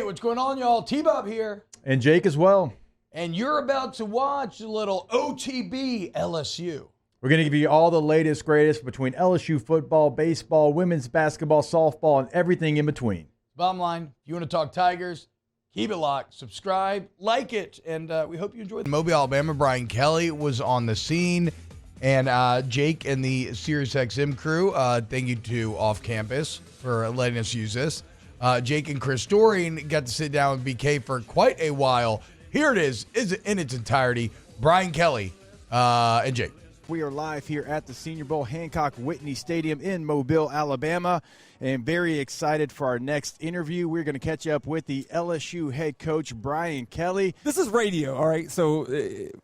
what's going on, y'all? T-Bob here. And Jake as well. And you're about to watch a little OTB LSU. We're going to give you all the latest, greatest between LSU football, baseball, women's basketball, softball, and everything in between. Bottom line, if you want to talk Tigers, keep it locked, subscribe, like it, and we hope you enjoy it. Mobile, Alabama, Brian Kelly was on the scene. And Jake and the SiriusXM crew, thank you to Off Campus for letting us use this. Jake and Chris Doering got to sit down with BK for quite a while. Here it is in its entirety. Brian Kelly and Jake. We are live here at the Senior Bowl, Hancock Whitney Stadium in Mobile, Alabama, and very excited for our next interview. We're going to catch up with the LSU head coach, Brian Kelly. This is radio, all right? So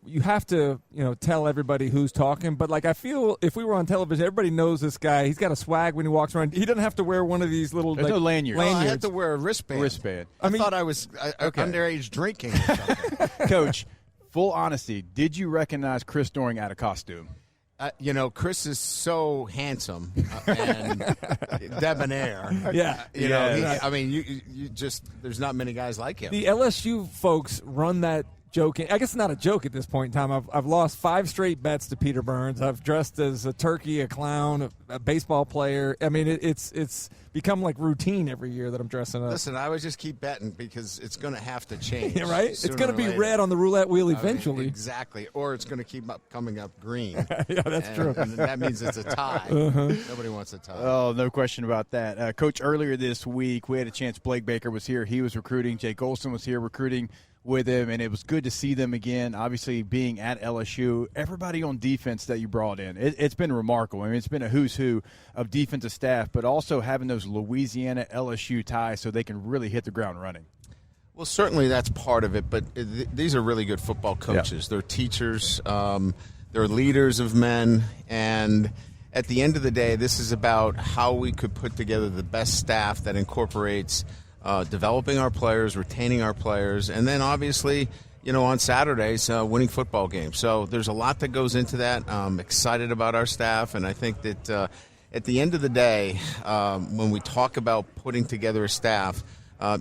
you have to, tell everybody who's talking. But, I feel if we were on television, everybody knows this guy. He's got a swag when he walks around. He doesn't have to wear one of these little no lanyards. Well, I had to wear a wristband. I thought I was underage drinking. Coach, full honesty, did you recognize Chris Doering out of costume? Chris is so handsome and debonair. Yeah. You just there's not many guys like him. The LSU folks run that joking. I guess it's not a joke at this point in time. I've lost 5 straight bets to Peter Burns. I've dressed as a turkey, a clown, a baseball player. I mean, it's become like routine every year that I'm dressing up. Listen, I would just keep betting because it's going to have to change. Yeah, right? It's going to be red on the roulette wheel eventually. Exactly. Or it's going to keep coming up green. Yeah, that's true. And that means it's a tie. Nobody wants a tie. Oh, no question about that. Coach, earlier this week, we had a chance. Blake Baker was here. He was recruiting. Jake Olson was here recruiting with him, and it was good to see them again. Obviously, being at LSU, everybody on defense that you brought in, it's been remarkable. I mean, it's been a who's who of defensive staff, but also having those Louisiana LSU ties so they can really hit the ground running. Well, certainly that's part of it, but these are really good football coaches. Yeah. They're teachers. They're leaders of men, and at the end of the day, this is about how we could put together the best staff that incorporates developing our players, retaining our players, and then obviously, on Saturdays, winning football games. So there's a lot that goes into that. I'm excited about our staff, and I think that at the end of the day, when we talk about putting together a staff,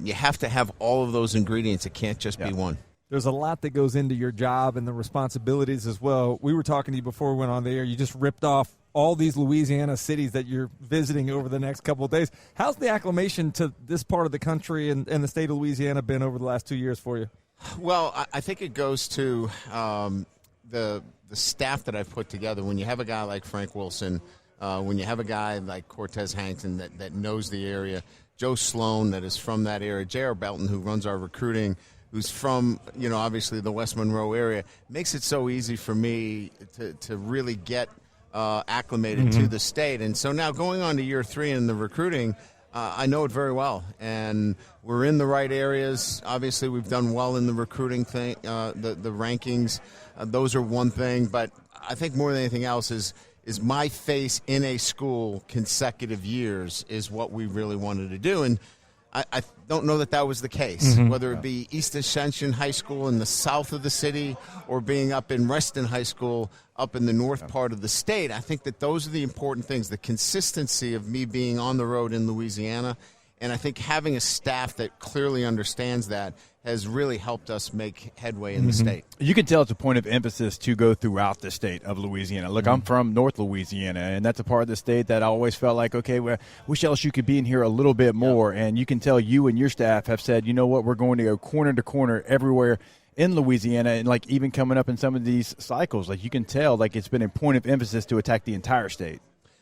you have to have all of those ingredients. It can't just be one. There's a lot that goes into your job and the responsibilities as well. We were talking to you before we went on the air. You just ripped off all these Louisiana cities that you're visiting over the next couple of days. How's the acclimation to this part of the country and the state of Louisiana been over the last 2 years for you? Well, I think it goes to the staff that I've put together. When you have a guy like Frank Wilson, when you have a guy like Cortez Hankton that knows the area, Joe Sloan that is from that area, J.R. Belton who runs our recruiting, who's from, obviously the West Monroe area, makes it so easy for me to really get acclimated to the state. And so now going on to year 3 in the recruiting, I know it very well. And we're in the right areas. Obviously, we've done well in the recruiting thing, the rankings. Those are one thing. But I think more than anything else is my face in a school consecutive years is what we really wanted to do. And I don't know that was the case, whether it be East Ascension High School in the south of the city or being up in Reston High School up in the north part of the state. I think that those are the important things, the consistency of me being on the road in Louisiana. And I think having a staff that clearly understands that has really helped us make headway in the state. You can tell it's a point of emphasis to go throughout the state of Louisiana. Look, I'm from North Louisiana, and that's a part of the state that I always felt like, okay, well, wish LSU could be in here a little bit more. And you can tell you and your staff have said, you know what, we're going to go corner to corner everywhere in Louisiana, and even coming up in some of these cycles, you can tell it's been a point of emphasis to attack the entire state.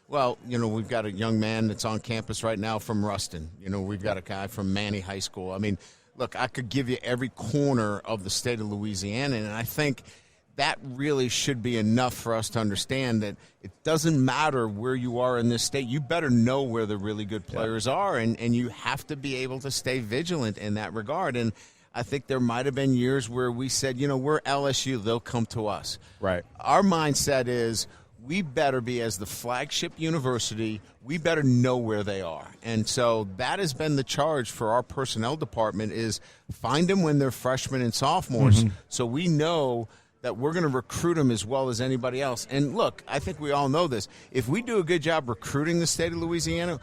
Well, we've got a young man that's on campus right now from Ruston. We've got a guy from Manny High School. I mean, look, I could give you every corner of the state of Louisiana, and I think that really should be enough for us to understand that it doesn't matter where you are in this state. You better know where the really good players are, and you have to be able to stay vigilant in that regard. And I think there might have been years where we said, we're LSU, they'll come to us. Right. Our mindset is we better be, as the flagship university, we better know where they are. And so that has been the charge for our personnel department, is find them when they're freshmen and sophomores, so we know that we're going to recruit them as well as anybody else. And look, I think we all know this. If we do a good job recruiting the state of Louisiana,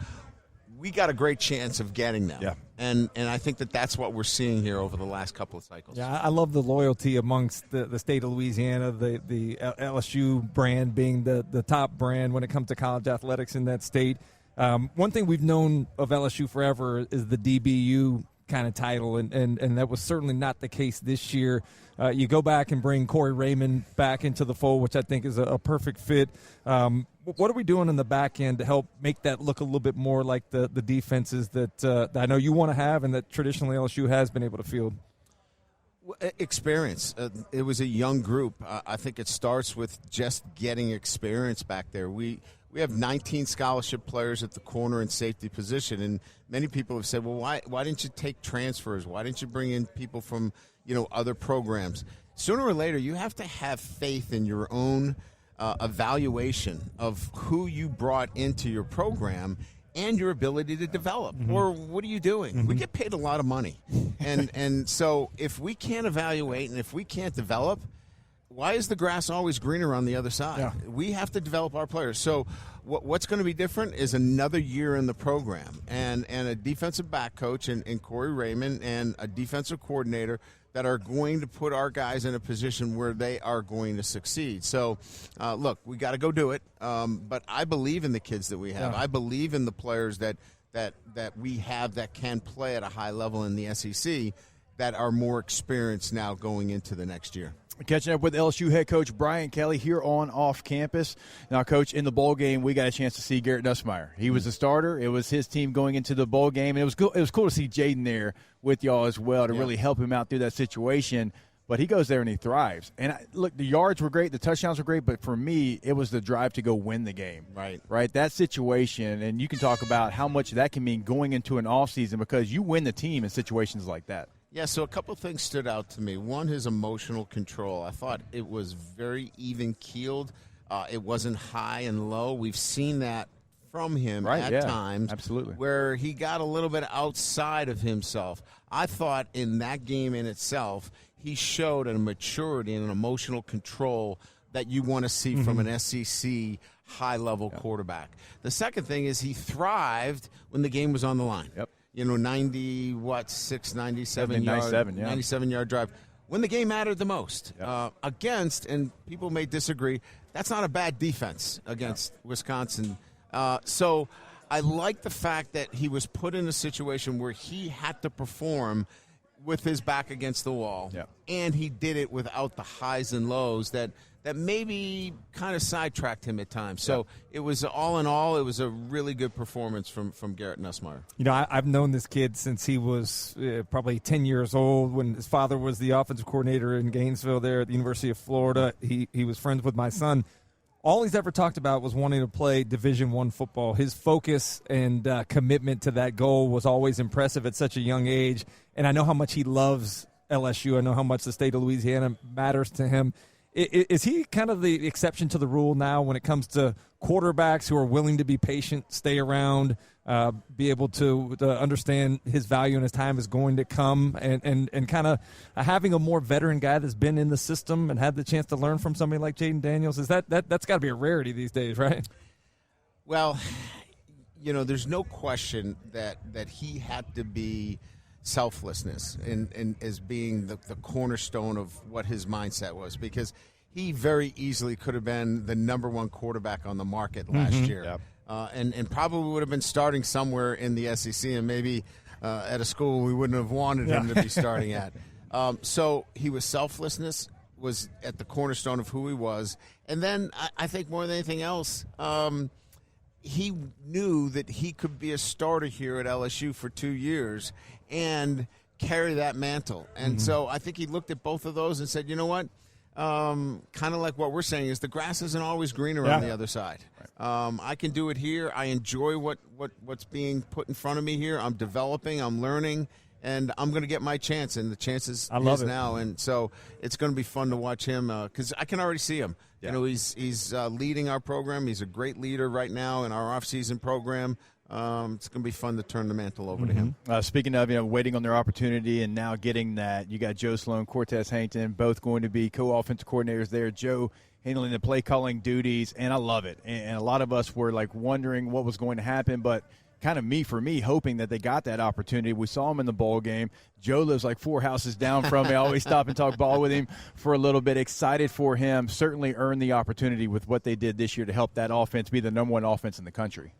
we got a great chance of getting them. Yeah. And I think that's what we're seeing here over the last couple of cycles. Yeah, I love the loyalty amongst the state of Louisiana, the LSU brand being the top brand when it comes to college athletics in that state. One thing we've known of LSU forever is the DBU kind of title, and that was certainly not the case this year. You go back and bring Corey Raymond back into the fold, which I think is a perfect fit. What are we doing in the back end to help make that look a little bit more like the defenses that I know you want to have and that traditionally LSU has been able to field? Experience. It was a young group. I think it starts with just getting experience back there. We have 19 scholarship players at the corner and safety position, and many people have said, well, why didn't you take transfers? Why didn't you bring in people from other programs? Sooner or later, you have to have faith in your own evaluation of who you brought into your program and your ability to develop. Or what are you doing? We get paid a lot of money. And so if we can't evaluate and if we can't develop, why is the grass always greener on the other side? Yeah. We have to develop our players. So what's going to be different is another year in the program and a defensive back coach and Corey Raymond and a defensive coordinator that are going to put our guys in a position where they are going to succeed. So, look, we got to go do it. But I believe in the kids that we have. Yeah. I believe in the players that we have that can play at a high level in the SEC that are more experienced now going into the next year. Catching up with LSU head coach Brian Kelly here on Off Campus. Now, Coach, in the bowl game, we got a chance to see Garrett Nussmeier. He was the starter. It was his team going into the bowl game, and it was cool to see Jaden there with y'all as well to really help him out through that situation. But he goes there and he thrives. And look, the yards were great, the touchdowns were great, but for me, it was the drive to go win the game. Right. That situation, and you can talk about how much that can mean going into an offseason because you win the team in situations like that. Yeah, so a couple of things stood out to me. One, his emotional control. I thought it was very even-keeled. It wasn't high and low. We've seen that from him at times. Absolutely. Where he got a little bit outside of himself. I thought in that game in itself, he showed a maturity and an emotional control that you want to see from an SEC high-level quarterback. The second thing is he thrived when the game was on the line. 97 yard drive. When the game mattered the most. Against, and people may disagree, that's not a bad defense against Wisconsin. So I like the fact that he was put in a situation where he had to perform with his back against the wall. And he did it without the highs and lows that maybe kind of sidetracked him at times. So it was, all in all, it was a really good performance from Garrett Nussmeier. I've known this kid since he was probably 10 years old when his father was the offensive coordinator in Gainesville there at the University of Florida. He was friends with my son. All he's ever talked about was wanting to play Division I football. His focus and commitment to that goal was always impressive at such a young age. And I know how much he loves LSU. I know how much the state of Louisiana matters to him. Is he kind of the exception to the rule now when it comes to quarterbacks who are willing to be patient, stay around, be able to understand his value and his time is going to come, and kind of having a more veteran guy that's been in the system and had the chance to learn from somebody like Jaden Daniels? That's got to be a rarity these days, right? Well, there's no question that he had to be selflessness and as being the cornerstone of what his mindset was, because he very easily could have been the number one quarterback on the market last year. And probably would have been starting somewhere in the SEC and maybe at a school we wouldn't have wanted him to be starting at. So he was selflessness was at the cornerstone of who he was. And then I think more than anything else, he knew that he could be a starter here at LSU for 2 years and carry that mantle. And so I think he looked at both of those and said, you know what? Kind of like what we're saying is the grass isn't always greener on the other side. I can do it here. I enjoy what's being put in front of me here. I'm developing. I'm learning. And I'm going to get my chance, and the chance is now. And so it's going to be fun to watch him because I can already see him. He's leading our program. He's a great leader right now in our off-season program. It's going to be fun to turn the mantle over to him. Speaking of, waiting on their opportunity and now getting that, you got Joe Sloan, Cortez Hankton, both going to be co-offensive coordinators there. Joe handling the play calling duties, and I love it. And a lot of us were wondering what was going to happen, but kind of me hoping that they got that opportunity. We saw him in the bowl game. Joe lives like 4 houses down from me. I always stop and talk ball with him for a little bit. Excited for him. Certainly earned the opportunity with what they did this year to help that offense be the number one offense in the country.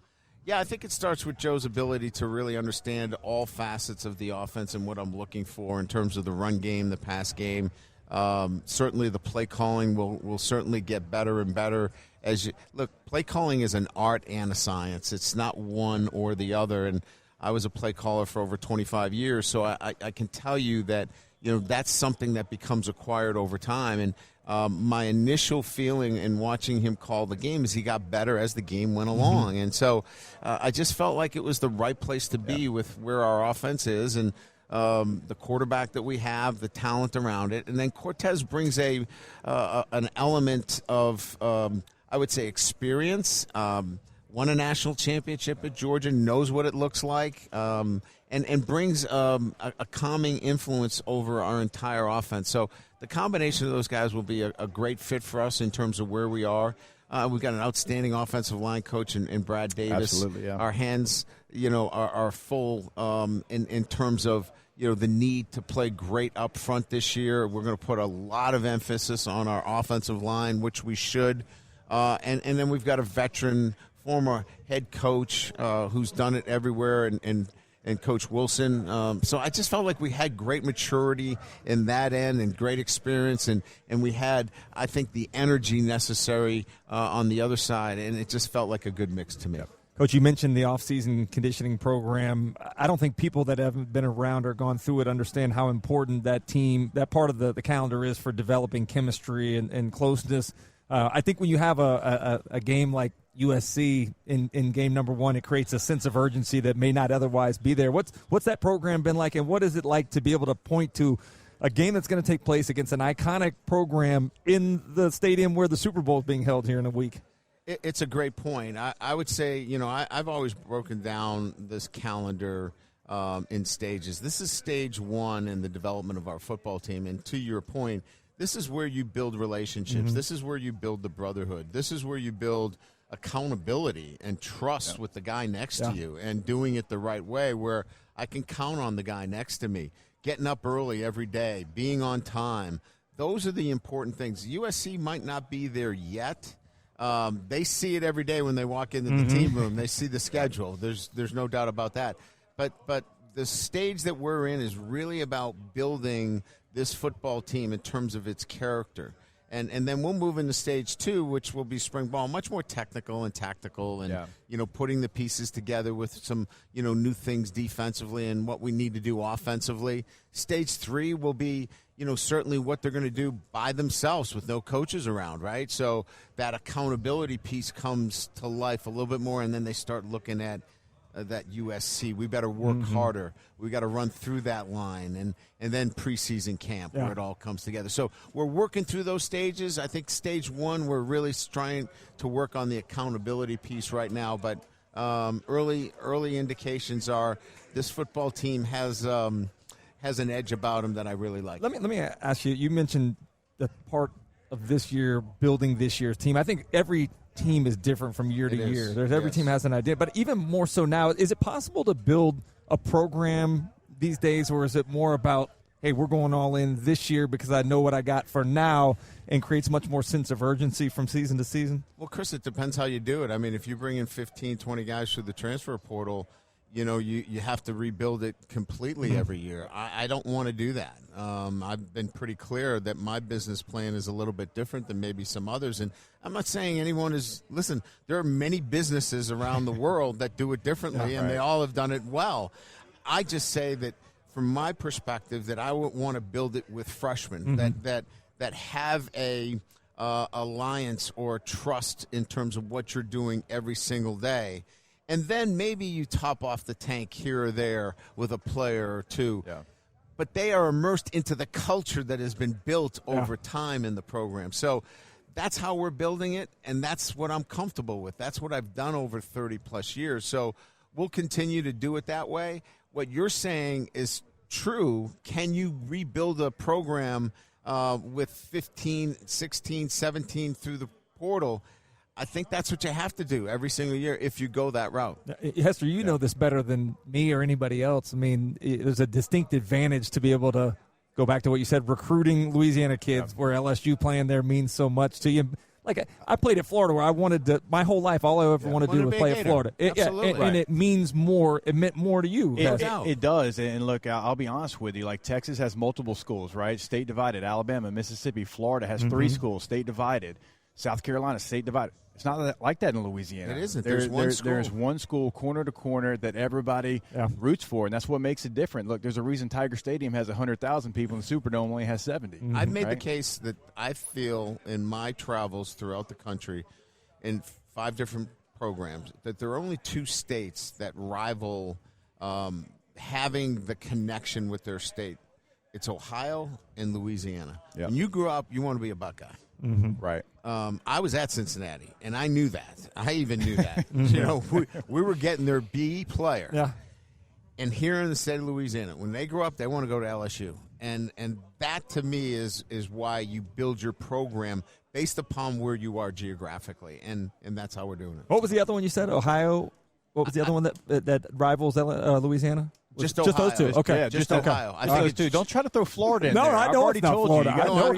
Yeah, I think it starts with Joe's ability to really understand all facets of the offense and what I'm looking for in terms of the run game, the pass game. Certainly the play calling will certainly get better and better. Look, play calling is an art and a science. It's not one or the other. And I was a play caller for over 25 years, so I can tell you that that's something that becomes acquired over time. And my initial feeling in watching him call the game is he got better as the game went along. Mm-hmm. And so I just felt like it was the right place to be with where our offense is and the quarterback that we have, the talent around it. And then Cortez brings an element of, I would say, experience. Won a national championship at Georgia, knows what it looks like, and brings a calming influence over our entire offense. So the combination of those guys will be a great fit for us in terms of where we are. We've got an outstanding offensive line coach in Brad Davis. Absolutely, yeah. Our hands, are full in terms of the need to play great up front this year. We're going to put a lot of emphasis on our offensive line, which we should. And then we've got a veteran former head coach who's done it everywhere, and Coach Wilson. So I just felt like we had great maturity in that end and great experience, and we had, I think, the energy necessary on the other side, and it just felt like a good mix to me. Coach, you mentioned the off-season conditioning program. I don't think people that haven't been around or gone through it understand how important that part of the calendar is for developing chemistry and closeness. I think when you have a game like USC in game number one, it creates a sense of urgency that may not otherwise be there. What's that program been like, and what is it like to be able to point to a game that's going to take place against an iconic program in the stadium where the Super Bowl is being held here in a week? It's a great point. I would say, I've always broken down this calendar in stages. This is stage one in the development of our football team, and to your point, this is where you build relationships. Mm-hmm. This is where you build the brotherhood. This is where you build accountability and trust with the guy next to you and doing it the right way where I can count on the guy next to me, getting up early every day, being on time. Those are the important things. USC might not be there yet. They see it every day when they walk into the team room. They see the schedule. There's no doubt about that. But the stage that we're in is really about building this football team in terms of its character. And then we'll move into stage two, which will be spring ball, much more technical and tactical and, putting the pieces together with some, new things defensively and what we need to do offensively. Stage three will be, certainly what they're going to do by themselves with no coaches around, right? So that accountability piece comes to life a little bit more, and then they start looking at that USC. We better work harder. We got to run through that line, and then preseason camp where it all comes together. So we're working through those stages. I think stage one, we're really trying to work on the accountability piece right now. But early indications are this football team has an edge about them that I really like. Let me ask you. You mentioned the part of this year building this year's team. I think every team is different from year to year. Every team has an idea, but even more so now, is it possible to build a program these days, or is it more about, hey, we're going all in this year because I know what I got for now, and creates much more sense of urgency from season to season? Well, Chris, it depends how you do it. I mean, if you bring in 15, 20 guys through the transfer portal, you have to rebuild it completely every year. I don't want to do that. I've been pretty clear that my business plan is a little bit different than maybe some others. And I'm not saying anyone is – listen, there are many businesses around the world that do it differently, and they all have done it well. I just say that from my perspective that I would want to build it with freshmen that have a alliance or trust in terms of what you're doing every single day. And then maybe you top off the tank here or there with a player or two. Yeah. But they are immersed into the culture that has been built over time in the program. So that's how we're building it, and that's what I'm comfortable with. That's what I've done over 30-plus years. So we'll continue to do it that way. What you're saying is true. Can you rebuild a program with 15, 16, 17 through the portal? I think that's what you have to do every single year if you go that route. Hester, you know this better than me or anybody else. I mean, there's a distinct advantage to be able to go back to what you said, recruiting Louisiana kids where LSU playing there means so much to you. Like, I played at Florida where I wanted to, my whole life, all I ever wanted to do was play at Florida. Absolutely. And it means more, it meant more to you. It does. And look, I'll be honest with you. Like, Texas has multiple schools, right? State divided. Alabama, Mississippi, Florida has 3 schools, state divided. South Carolina, state divided. It's not like that in Louisiana. It isn't. There's one school. There's one school, corner to corner, that everybody roots for, and that's what makes it different. Look, there's a reason Tiger Stadium has 100,000 people and the Superdome only has 70. I've made the case that I feel in my travels throughout the country in 5 different programs that there are only 2 states that rival having the connection with their state. It's Ohio and Louisiana. Yep. When you grew up, you want to be a Buckeye. Right. I was at Cincinnati, and I knew that. I even knew that. You know, we were getting their B player. Yeah. And here in the state of Louisiana, when they grow up, they want to go to LSU. And that, to me, is why you build your program based upon where you are geographically. And that's how we're doing it. What was the other one you said? Ohio? What was the other one that rivals Louisiana? Just those Ohio. 2? Okay. Yeah, just Ohio. I think it's 2. Don't try to throw Florida in No, there. I I've know already it's not told Florida. you. I know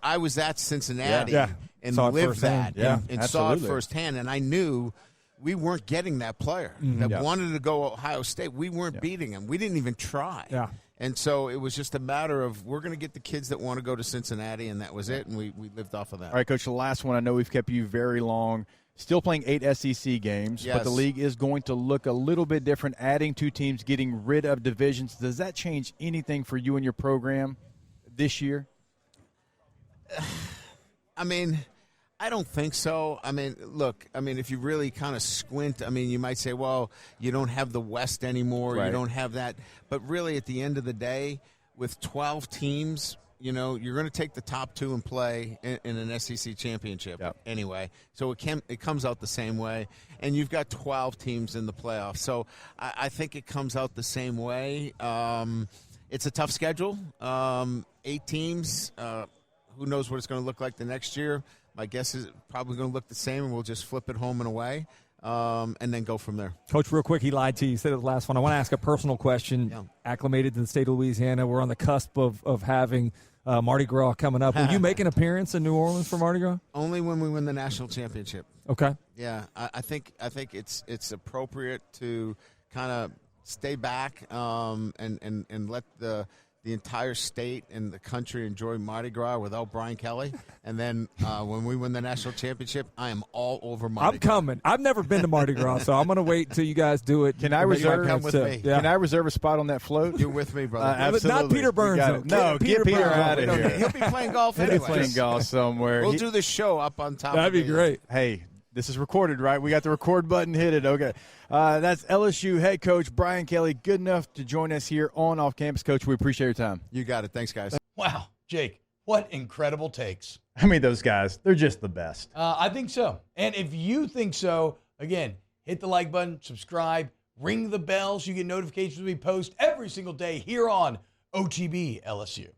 I was at Cincinnati and Saw it lived that firsthand. and saw it absolutely. firsthand, and I knew we weren't getting that player that wanted to go Ohio State. We weren't beating him. We didn't even try. Yeah. And so it was just a matter of we're going to get the kids that want to go to Cincinnati, and that was it, and we lived off of that. All right, Coach, the last one. I know we've kept you very long. Still playing 8 SEC games, but the league is going to look a little bit different, adding 2 teams, getting rid of divisions. Does that change anything for you and your program this year? I mean, I don't think so. I mean, look, if you really kind of squint, you might say, well, you don't have the West anymore. Right. You don't have that. But really, at the end of the day, with 12 teams, you know, you're going to take the top 2 and play in an SEC championship anyway. So it comes out the same way. And you've got 12 teams in the playoffs. So I think it comes out the same way. It's a tough schedule. 8 teams. Who knows what it's going to look like the next year? My guess is probably going to look the same, and we'll just flip it home and away. And then go from there. Coach, real quick, he lied to you. He said it the last one. I want to ask a personal question. Yeah. Acclimated to the state of Louisiana. We're on the cusp of having Mardi Gras coming up. Will you make an appearance in New Orleans for Mardi Gras? Only when we win the national championship. Okay. Yeah, I think it's appropriate to kind of stay back and let the entire state and the country enjoy Mardi Gras without Brian Kelly. And then when we win the national championship, I am all over Mardi Gras. I'm coming. I've never been to Mardi Gras, so I'm going to wait until you guys do it. Can I reserve? Come with me. Can I reserve a spot on that float? You're with me, brother. Absolutely. Not Peter Burns. Got it. though. No, get Peter Burns out of here. He'll be playing golf He'll anyway. be playing golf somewhere. We'll do the show up on top. That'd be great. Hey, this is recorded, right? We got the record button. Hit it. Okay. That's LSU head coach Brian Kelly. Good enough to join us here on Off Campus. Coach, we appreciate your time. You got it. Thanks, guys. Wow, Jake, what incredible takes. I mean, those guys, they're just the best. I think so. And if you think so, again, hit the like button, subscribe, ring the bell so you get notifications when we post every single day here on OTB LSU.